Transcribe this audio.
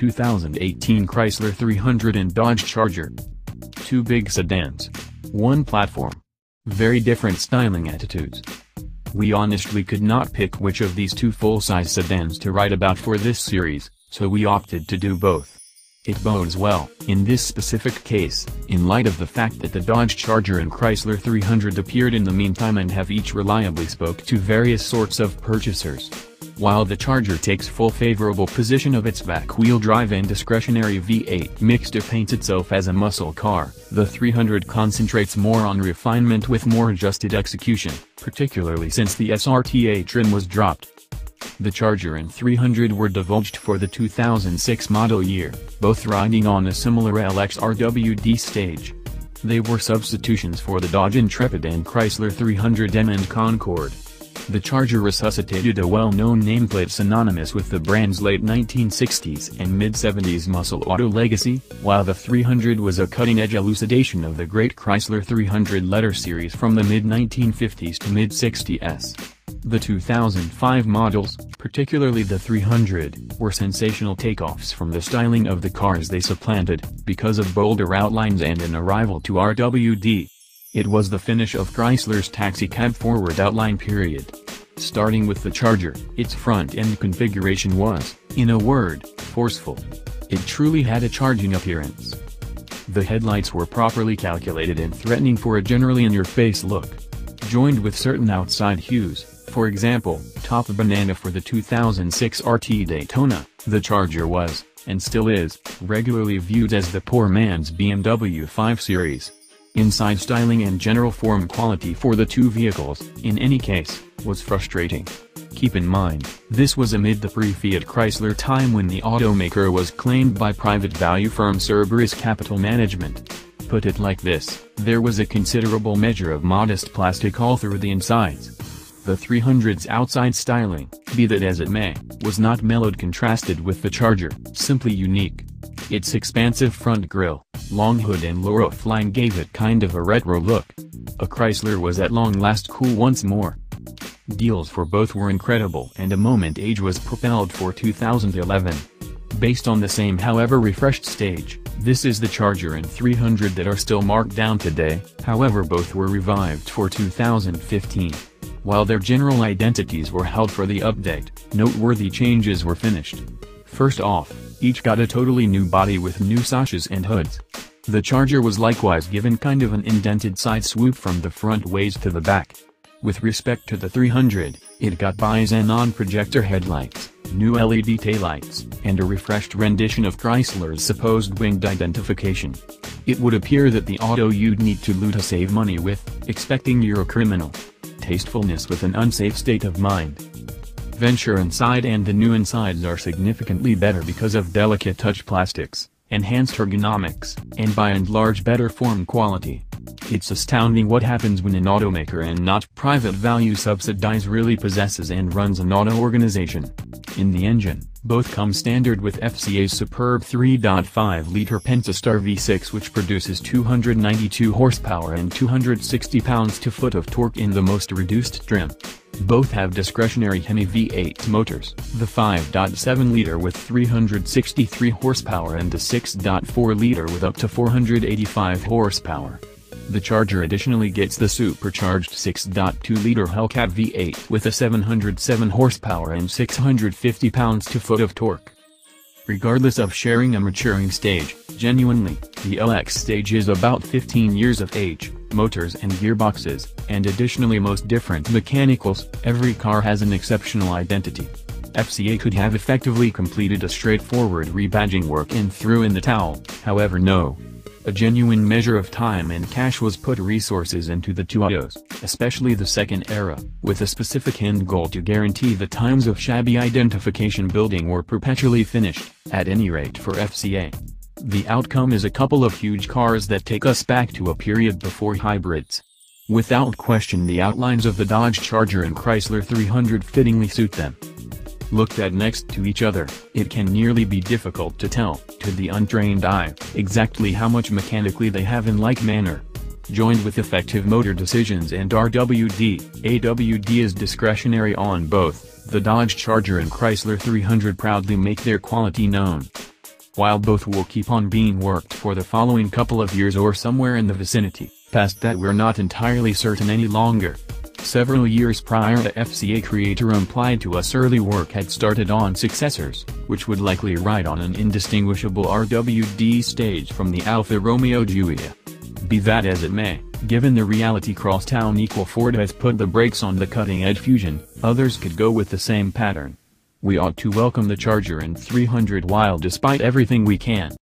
2018 Chrysler 300 and Dodge Charger. Two big sedans. One platform. Very different styling attitudes. We honestly could not pick which of these two full-size sedans to write about for this series, so we opted to do both. It bodes well, in this specific case, in light of the fact that the Dodge Charger and Chrysler 300 appeared in the meantime and have each reliably spoke to various sorts of purchasers. While the Charger takes full favorable position of its back-wheel drive and discretionary V8 mix to paint itself as a muscle car, the 300 concentrates more on refinement with more adjusted execution, particularly since the SRTA trim was dropped. The Charger and 300 were divulged for the 2006 model year, both riding on a similar LX RWD stage. They were substitutions for the Dodge Intrepid and Chrysler 300M and Concorde. The Charger resuscitated a well-known nameplate synonymous with the brand's late 1960s and mid-70s muscle auto legacy, while the 300 was a cutting-edge elucidation of the great Chrysler 300 letter series from the mid-1950s to mid-60s. The 2005 models, particularly the 300, were sensational takeoffs from the styling of the cars they supplanted, because of bolder outlines and an arrival to RWD. It was the finish of Chrysler's taxicab forward outline period. Starting with the Charger, its front-end configuration was, in a word, forceful. It truly had a charging appearance. The headlights were properly calculated and threatening for a generally in-your-face look. Joined with certain outside hues, for example, top banana for the 2006 RT Daytona, the Charger was, and still is, regularly viewed as the poor man's BMW 5 Series. Inside styling and general form quality for the two vehicles, in any case, was frustrating. Keep in mind, this was amid the pre-Fiat Chrysler time when the automaker was claimed by private value firm Cerberus Capital Management. Put it like this, there was a considerable measure of modest plastic all through the insides. The 300's outside styling, be that as it may, was not mellowed contrasted with the Charger, simply unique. Its expansive front grille, long hood and low roofline gave it kind of a retro look. A Chrysler was at long last cool once more. Deals for both were incredible and a moment age was propelled for 2011. Based on the same however refreshed stage, this is the Charger and 300 that are still marked down today, however both were revived for 2015. While their general identities were held for the update, noteworthy changes were finished. First off, each got a totally new body with new sashes and hoods. The Charger was likewise given kind of an indented side swoop from the front ways to the back. With respect to the 300, it got bi-xenon projector headlights, new LED taillights, and a refreshed rendition of Chrysler's supposed winged identification. It would appear that the auto you'd need to loot to save money with, expecting you're a criminal. Tastefulness with an unsafe state of mind. Venture inside and the new insides are significantly better because of delicate touch plastics, enhanced ergonomics, and by and large better form quality. It's astounding what happens when an automaker and not private value subsidize really possesses and runs an auto organization. In the engine, both come standard with FCA's superb 3.5-liter Pentastar V6 which produces 292 horsepower and 260 pounds-to-foot of torque in the most reduced trim. Both have discretionary Hemi V8 motors, the 5.7-liter with 363 horsepower and the 6.4-liter with up to 485 horsepower. The Charger additionally gets the supercharged 6.2-liter Hellcat V8 with a 707 horsepower and 650 pounds-to-foot of torque. Regardless of sharing a maturing stage, genuinely, the LX stage is about 15 years of age, motors and gearboxes, and additionally most different mechanicals, every car has an exceptional identity. FCA could have effectively completed a straightforward rebadging work and threw in the towel, however no. A genuine measure of time and cash was put resources into the two autos, especially the second era, with a specific end goal to guarantee the times of shabby identification building were perpetually finished, at any rate for FCA. The outcome is a couple of huge cars that take us back to a period before hybrids. Without question the outlines of the Dodge Charger and Chrysler 300 fittingly suit them. Looked at next to each other, it can nearly be difficult to tell, to the untrained eye, exactly how much mechanically they have in like manner. Joined with effective motor decisions and RWD, AWD is discretionary on both, the Dodge Charger and Chrysler 300 proudly make their quality known. While both will keep on being worked for the following couple of years or somewhere in the vicinity, past that we're not entirely certain any longer. Several years prior, the FCA creator implied to us early work had started on successors, which would likely ride on an indistinguishable RWD stage from the Alfa Romeo Giulia. Be that as it may, given the reality crosstown Ford has put the brakes on the cutting-edge Fusion, others could go with the same pattern. We ought to welcome the Charger and 300 while despite everything we can.